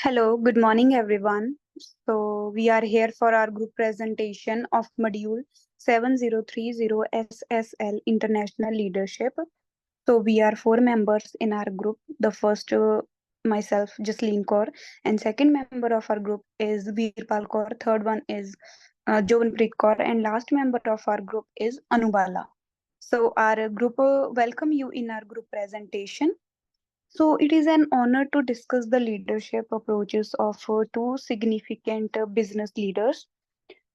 Hello, good morning, everyone. So, we are here for our group presentation of Module 7030 SSL International Leadership. So, we are four members in our group. The first, myself, Jasleen Kaur, and second member of our group is Veerpal Kaur. Third one is Jovenpreet Kaur, and last member of our group is Anubala. So, our group welcome you in our group presentation. So, it is an honor to discuss the leadership approaches of two significant business leaders.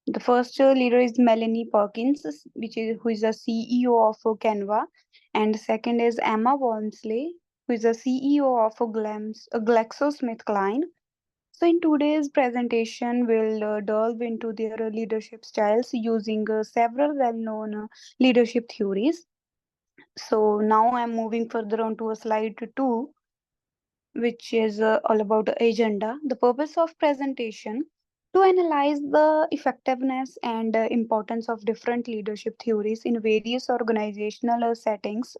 The first leader is Melanie Perkins, who is a CEO of Canva, and the second is Emma Walmsley, who is a CEO of GlaxoSmithKline. So, in today's presentation, we'll delve into their leadership styles using several well-known leadership theories. So, now I'm moving further on to a slide two, which is all about the agenda. The purpose of presentation to analyze the effectiveness and importance of different leadership theories in various organizational settings,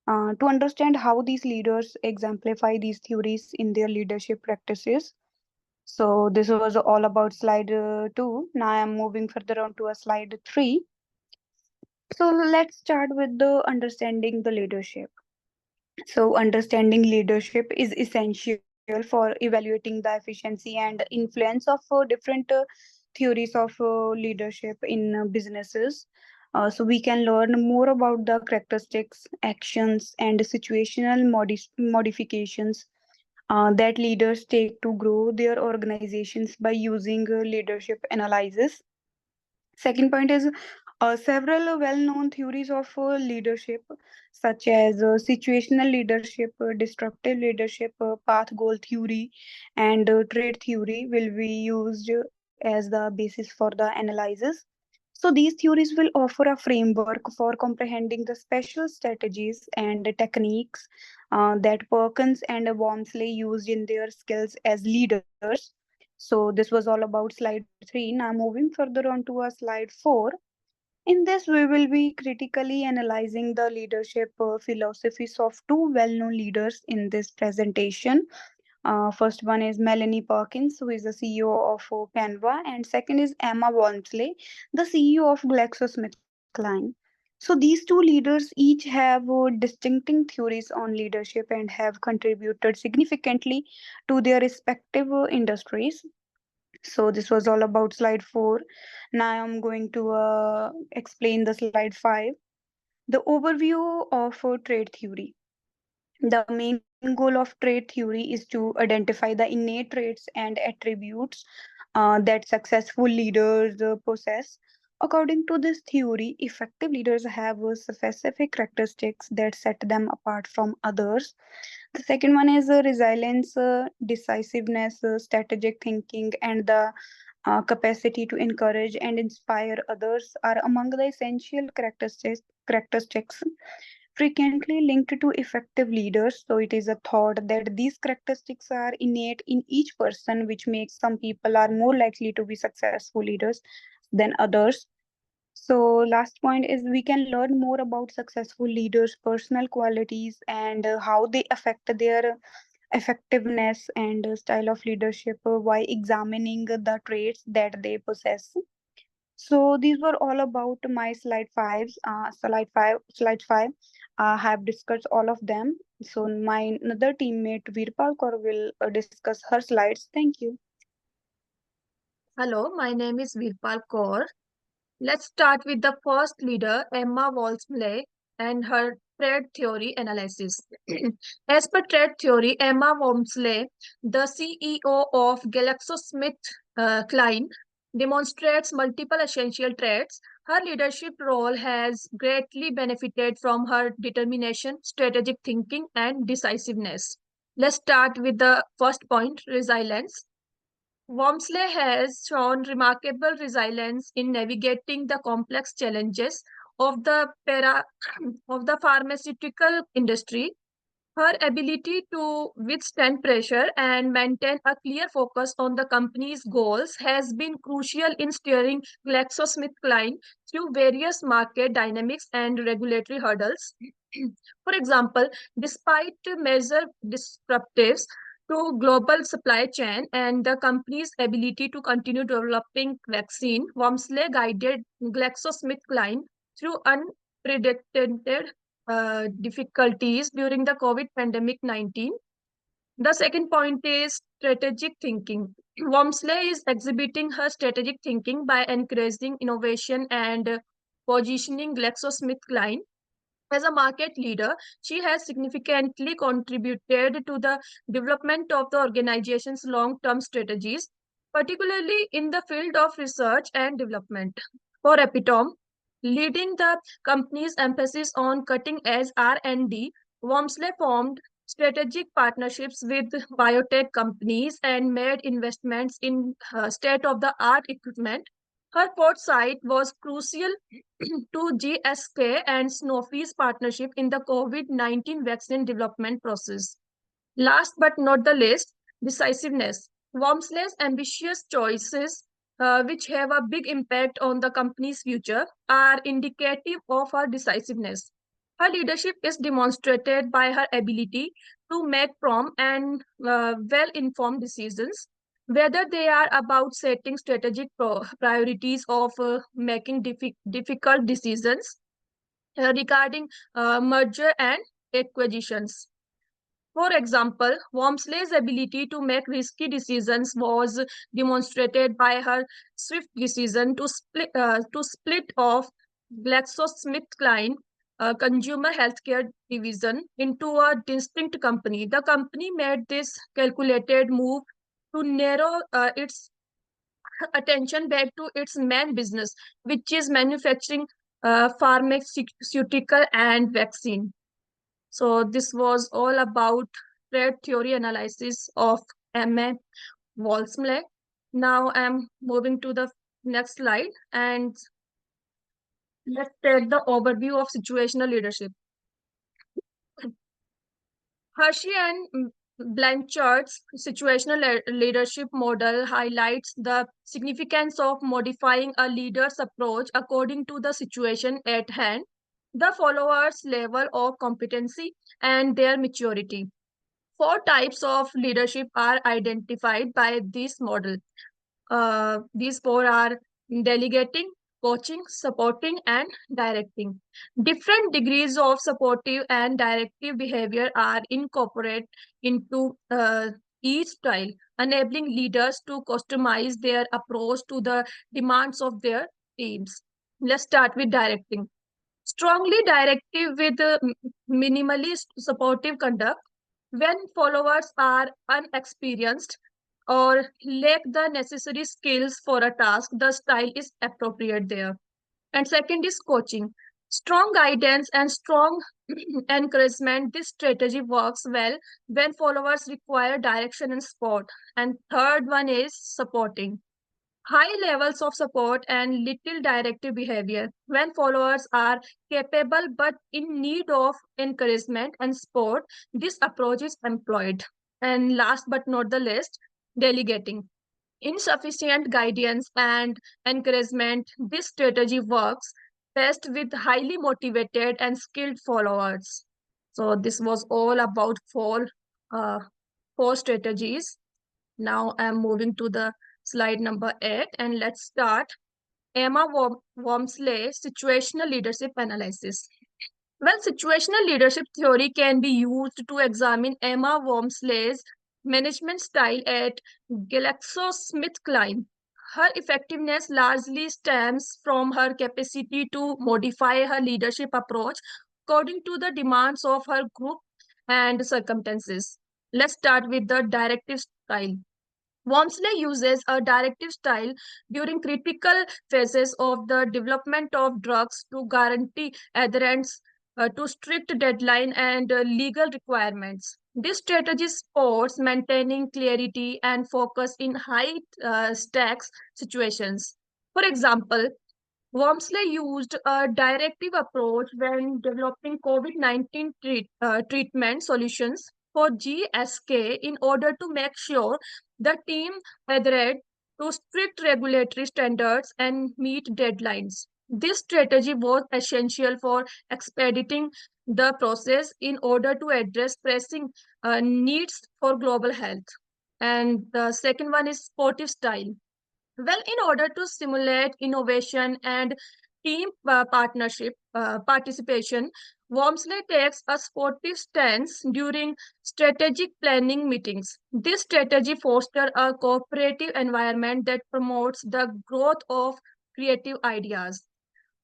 to understand how these leaders exemplify these theories in their leadership practices. So this was all about slide two. Now I'm moving further on to a slide three. So let's start with the understanding the leadership. So, understanding leadership is essential for evaluating the efficiency and influence of different theories of leadership in businesses. So, we can learn more about the characteristics, actions, and situational modifications that leaders take to grow their organizations by using leadership analysis. Second point is several well-known theories of leadership, such as situational leadership, destructive leadership, path goal theory, and trait theory, will be used as the basis for the analysis. So these theories will offer a framework for comprehending the special strategies and techniques that Perkins and Walmsley used in their skills as leaders. So this was all about slide three. Now moving further on to a slide four. In this, we will be critically analyzing the leadership philosophies of two well-known leaders in this presentation. First one is Melanie Perkins, who is the CEO of Canva, and second is Emma Walmsley, the CEO of GlaxoSmithKline. So these two leaders each have distinctive theories on leadership and have contributed significantly to their respective industries. So this was all about slide four. Now I'm going to explain the slide five. The overview of trade theory. The main goal of trade theory is to identify the innate traits and attributes that successful leaders possess. According to this theory, effective leaders have specific characteristics that set them apart from others. The second one is resilience, decisiveness, strategic thinking, and the capacity to encourage and inspire others are among the essential characteristics frequently linked to effective leaders. So it is a thought that these characteristics are innate in each person, which makes some people are more likely to be successful leaders than others. So last point is we can learn more about successful leaders' personal qualities and how they affect their effectiveness and style of leadership by examining the traits that they possess. So these were all about my slide fives. Slide five. Have discussed all of them. So my another teammate Virpal Kaur will discuss her slides. Thank you. Hello, my name is Virpal Kaur. Let's start with the first leader, Emma Walmsley, and her trade theory analysis. As per trade theory, Emma Walmsley, the CEO of GlaxoSmithKline, demonstrates multiple essential traits. Her leadership role has greatly benefited from her determination, strategic thinking, and decisiveness. Let's start with the first point, resilience. Wormsley has shown remarkable resilience in navigating the complex challenges of of the pharmaceutical industry. Her ability to withstand pressure and maintain a clear focus on the company's goals has been crucial in steering GlaxoSmithKline through various market dynamics and regulatory hurdles. For example, despite major disruptives to global supply chain and the company's ability to continue developing vaccine, Wormsley guided GlaxoSmithKline through unprecedented difficulties during the COVID pandemic 19. The second point is strategic thinking. Wormsley is exhibiting her strategic thinking by encouraging innovation and positioning GlaxoSmithKline as a market leader. She has significantly contributed to the development of the organization's long-term strategies, particularly in the field of research and development. For Epitome, leading the company's emphasis on cutting-edge R&D, Wormsley formed strategic partnerships with biotech companies and made investments in state-of-the-art equipment. Her foresight was crucial to GSK and Sanofi's partnership in the COVID-19 vaccine development process. Last but not the least, decisiveness. Wormsley's ambitious choices, which have a big impact on the company's future, are indicative of her decisiveness. Her leadership is demonstrated by her ability to make prompt and well-informed decisions, whether they are about setting strategic priorities of making difficult decisions regarding merger and acquisitions. For example, Wormsley's ability to make risky decisions was demonstrated by her swift decision to split off GlaxoSmithKline consumer healthcare division into a distinct company. The company made this calculated move to narrow its attention back to its main business, which is manufacturing pharmaceutical and vaccine. So this was all about trade theory analysis of M.A. Wolfsmle. Now I'm moving to the next slide and let's take the overview of situational leadership. Hershey and Blanchard's situational leadership model highlights the significance of modifying a leader's approach according to the situation at hand, the followers' level of competency, and their maturity. Four types of leadership are identified by this model. These four are delegating, coaching, supporting, and directing. Different degrees of supportive and directive behavior are incorporated into each style, enabling leaders to customize their approach to the demands of their teams. Let's start with directing. Strongly directive with minimally supportive conduct. When followers are unexperienced or lack the necessary skills for a task, the style is appropriate there. And second is coaching. Strong guidance and strong encouragement. This strategy works well when followers require direction and support. And third one is supporting. High levels of support and little directive behavior. When followers are capable but in need of encouragement and support, this approach is employed. And last but not the least, delegating. Insufficient guidance and encouragement, this strategy works best with highly motivated and skilled followers. So this was all about four strategies. Now I'm moving to the slide number 8 and let's start Emma Wormsley situational leadership analysis. Well, situational leadership theory can be used to examine Emma Wormsley's management style at GlaxoSmithKline. Her effectiveness largely stems from her capacity to modify her leadership approach according to the demands of her group and circumstances. Let's start with the directive style. Wormsley uses a directive style during critical phases of the development of drugs to guarantee adherence to strict deadline and legal requirements. This strategy supports maintaining clarity and focus in high stakes situations. For example, Wormsley used a directive approach when developing COVID-19 treatment solutions for GSK in order to make sure the team adhered to strict regulatory standards and meet deadlines. This strategy was essential for expediting the process in order to address pressing needs for global health. And the second one is sportive style. Well, in order to stimulate innovation and team partnership participation, Wormsley takes a sportive stance during strategic planning meetings. This strategy fosters a cooperative environment that promotes the growth of creative ideas.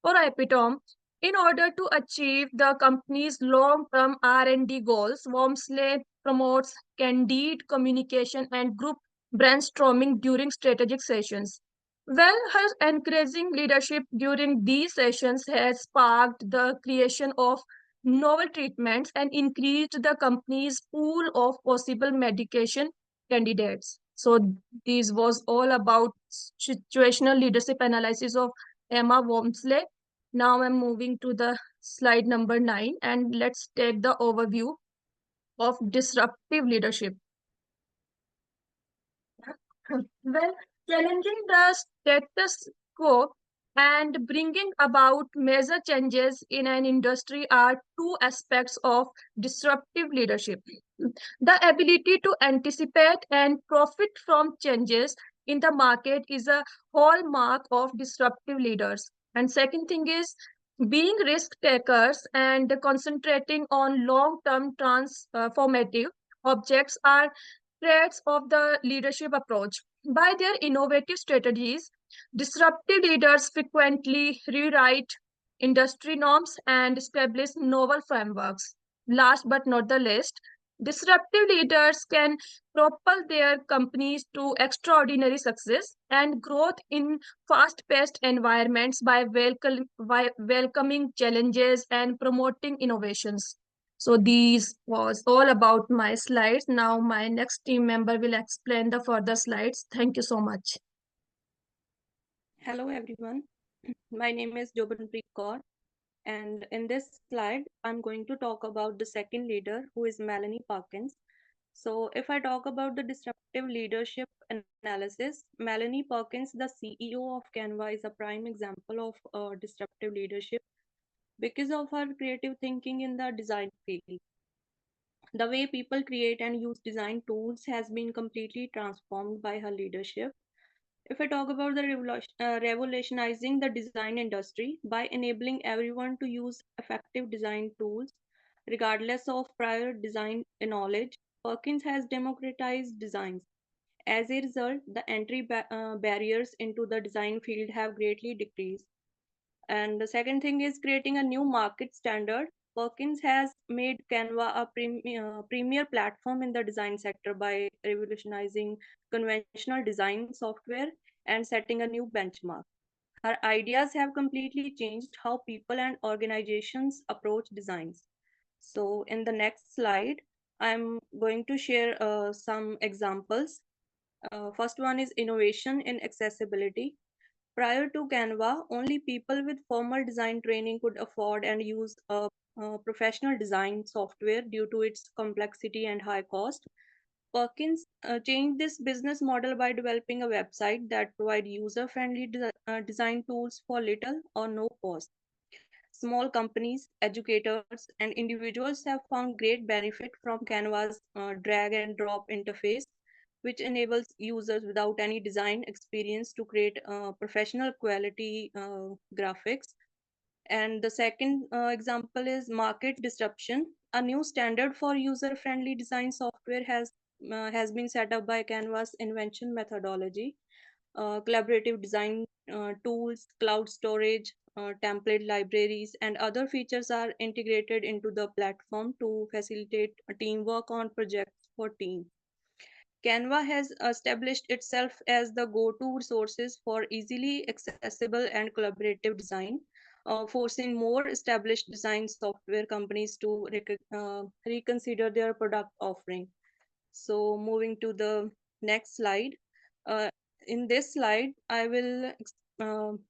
For Epitome, in order to achieve the company's long-term R&D goals, Wormsley promotes candid communication and group brainstorming during strategic sessions. Well, her encouraging leadership during these sessions has sparked the creation of novel treatments and increased the company's pool of possible medication candidates. So, this was all about situational leadership analysis of Emma Wormsley. Now I'm moving to the slide number 9, and let's take the overview of disruptive leadership. Well, challenging the status quo and bringing about major changes in an industry are two aspects of disruptive leadership. The ability to anticipate and profit from changes in the market is a hallmark of disruptive leaders. And second thing is being risk takers and concentrating on long-term transformative objects are traits of the leadership approach. By their innovative strategies, disruptive leaders frequently rewrite industry norms and establish novel frameworks. Last but not the least, disruptive leaders can propel their companies to extraordinary success and growth in fast paced environments by welcoming challenges and promoting innovations. So these was all about my slides. Now my next team member will explain the further slides. Thank you so much. Hello everyone, my name is Jobinpreet Kaur, and in this slide I'm going to talk about the second leader, who is Melanie Parkins. So if I talk about the disruptive leadership analysis, Melanie Perkins, the CEO of Canva, is a prime example of disruptive leadership because of her creative thinking in the design field. The way people create and use design tools has been completely transformed by her leadership. If I talk about the revolutionizing the design industry by enabling everyone to use effective design tools, regardless of prior design knowledge, Perkins has democratized designs. As a result, the entry barriers into the design field have greatly decreased. And the second thing is creating a new market standard. Perkins has made Canva a premier platform in the design sector by revolutionizing conventional design software and setting a new benchmark. Her ideas have completely changed how people and organizations approach designs. So, in the next slide, I'm going to share some examples. First one is innovation in accessibility. Prior to Canva, only people with formal design training could afford and use professional design software due to its complexity and high cost. Perkins changed this business model by developing a website that provide user-friendly design tools for little or no cost. Small companies, educators, and individuals have found great benefit from Canva's drag and drop interface, which enables users without any design experience to create professional quality graphics. And the second example is market disruption. A new standard for user-friendly design software has been set up by Canva's invention methodology. Collaborative design tools, cloud storage, template libraries, and other features are integrated into the platform to facilitate teamwork on projects for teams. Canva has established itself as the go-to resources for easily accessible and collaborative design, forcing more established design software companies to reconsider their product offering. So moving to the next slide. Uh, in this slide, I will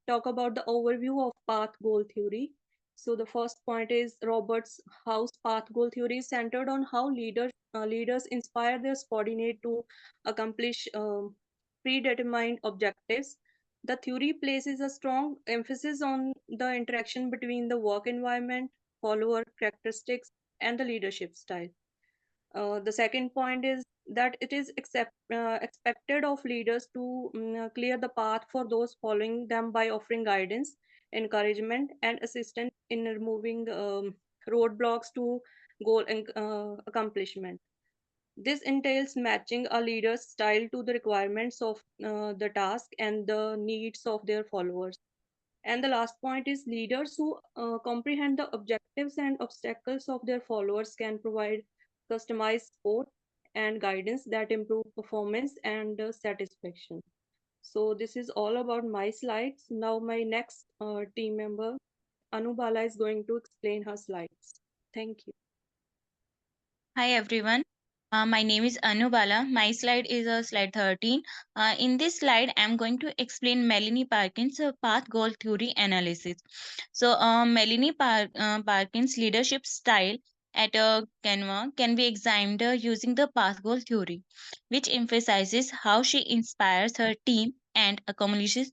talk about the overview of path goal theory. So the first point is Roberts House path goal theory is centered on how leaders inspire their subordinate to accomplish predetermined objectives. The theory places a strong emphasis on the interaction between the work environment, follower characteristics, and the leadership style. The second point is that it is expected of leaders to clear the path for those following them by offering guidance, encouragement, and assistance in removing roadblocks to goal accomplishment. This entails matching a leader's style to the requirements of the task and the needs of their followers. And the last point is leaders who comprehend the objectives and obstacles of their followers can provide customized support and guidance that improve performance and satisfaction. So this is all about my slides. Now my next team member, Anubala, is going to explain her slides. Thank you. Hi everyone. My name is Anu Bala. My slide is slide 13. In this slide, I'm going to explain Melanie Parkin's path goal theory analysis. So, Parkin's leadership style at Canva can be examined using the path goal theory, which emphasizes how she inspires her team and accomplishes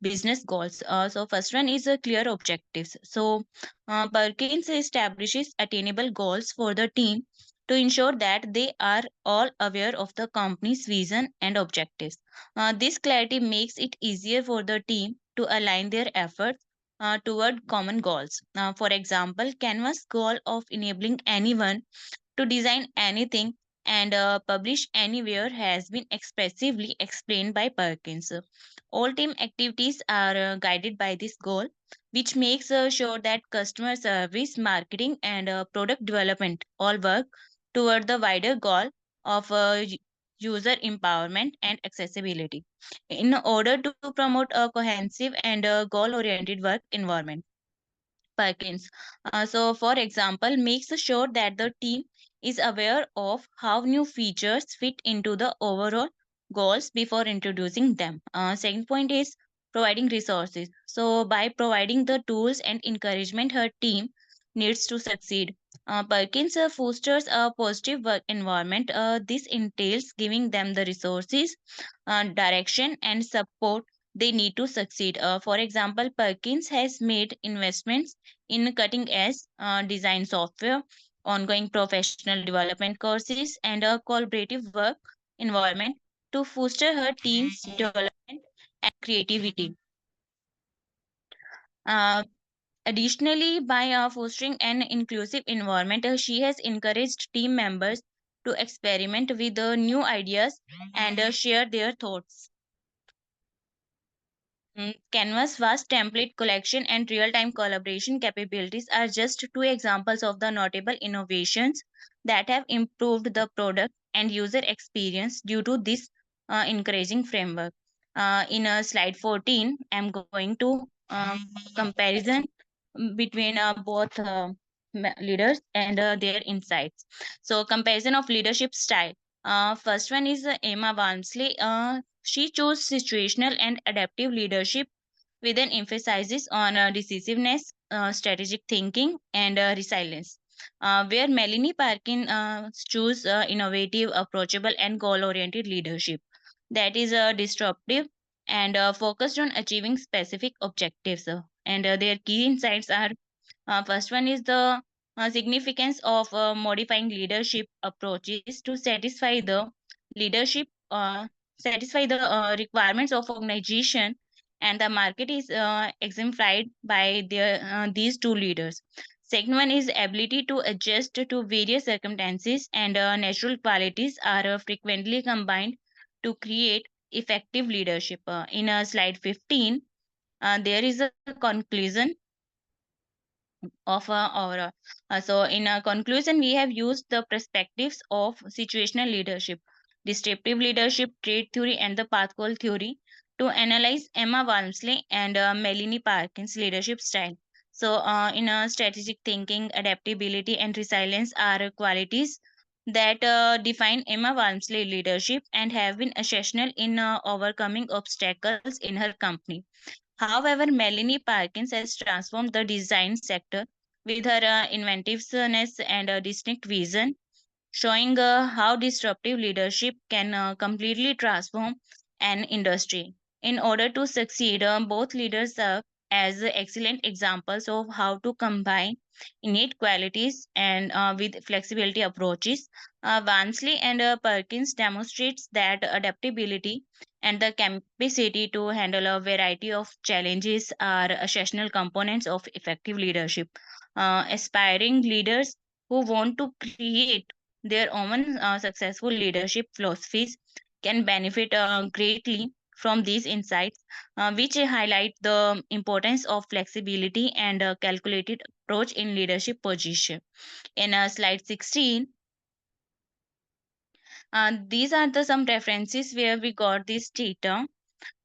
business goals. So first one is clear objectives. So Perkins establishes attainable goals for the team to ensure that they are all aware of the company's vision and objectives. This clarity makes it easier for the team to align their efforts toward common goals. For example, Canva's goal of enabling anyone to design anything and publish anywhere has been expressively explained by Perkins. All team activities are guided by this goal, which makes sure that customer service, marketing, and product development all work toward the wider goal of user empowerment and accessibility in order to promote a cohesive and goal oriented work environment. Perkins. So, for example, makes sure that the team is aware of how new features fit into the overall goals before introducing them. Second point is providing resources. So, by providing the tools and encouragement her team needs to succeed. Perkins fosters a positive work environment. This entails giving them the resources, direction, and support they need to succeed. For example, Perkins has made investments in cutting edge design software, ongoing professional development courses, and a collaborative work environment to foster her team's development and creativity. Uh, Additionally, by fostering an inclusive environment, she has encouraged team members to experiment with new ideas and share their thoughts. Canvas vast template collection and real-time collaboration capabilities are just two examples of the notable innovations that have improved the product and user experience due to this encouraging framework. In slide 14, I'm going to comparison between both leaders and their insights. So comparison of leadership style. First one is Emma Walmsley. She chose situational and adaptive leadership with an emphasis on decisiveness, strategic thinking, and resilience. Where Melanie Parkin chose innovative, approachable, and goal-oriented leadership that is disruptive and focused on achieving specific objectives. And their key insights are first one is the significance of modifying leadership approaches to leadership satisfy the requirements of organization, and the market is exemplified by these two leaders. Second one is ability to adjust to various circumstances, and natural qualities are frequently combined to create effective leadership. In slide 15, there is a conclusion of our so in a conclusion, we have used the perspectives of situational leadership, descriptive leadership, trait theory, and the path goal theory to analyze Emma Walmsley and Melanie Parkin's leadership style. So in strategic thinking, adaptability, and resilience are qualities that define Emma Walmsley leadership and have been essential in overcoming obstacles in her company. However, Melanie Parkins has transformed the design sector with her inventiveness and a distinct vision, showing how disruptive leadership can completely transform an industry. In order to succeed, both leaders as excellent examples of how to combine innate qualities and with flexibility approaches. Wansley and Perkins demonstrates that adaptability and the capacity to handle a variety of challenges are essential components of effective leadership. Aspiring leaders who want to create their own successful leadership philosophies can benefit greatly from these insights, which highlight the importance of flexibility and a calculated approach in leadership position. In slide 16, these are the some references where we got this data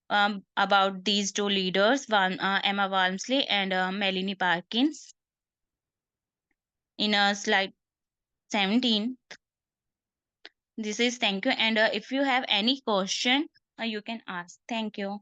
about these two leaders, Emma Walmsley and Melanie Parkins. In slide 17, this is thank you. And if you have any question, you can ask. Thank you.